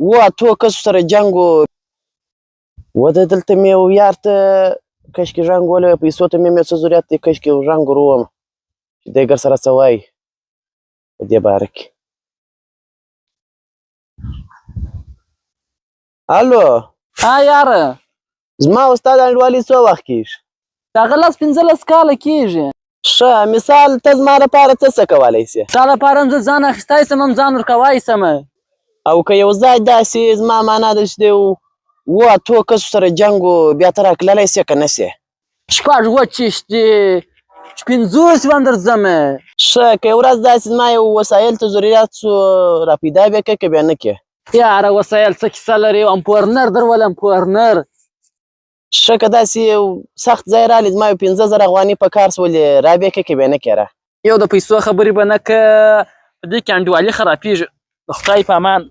اوه اتو کسو سره جنګ و دلته مې یو یار ته کشکې زنګ ووهلی پیسو ته مې څه ضرورت دی کشکې زنګ ور ووهم چې دی ګر سره څه وایي په دې باره کې الو ها یاره زما استاد انډوالي څو وخت کېږي دغه 15 کاله کېږي ښه مثال ته زما لپاره څه کولی سې تا لپاره هم زه ځان اخیستی سم هم ځان ورکوی سم او که یو ځای داسې زما معنا ده چې دی اوه اتو کسو سره جنګ و بیا ته راکللی سې که نه سې 6 اوچیشت دي 50 هم درځم ښه که یو ورځ داسې زما یو وسایل ته ضرورت سو راپیدا بیا که بیا نه کې یاره وسایل څه کیسه لري امپورنر درولم امپورنر ښه که داسې یو سخت ځای رالی زما یو 15000 افغاني په کار سولې را بیا که بیا نه کېره یو د پیسو خبرې به نه که په دې کې انډیوالي خرابېږي د خدای په امان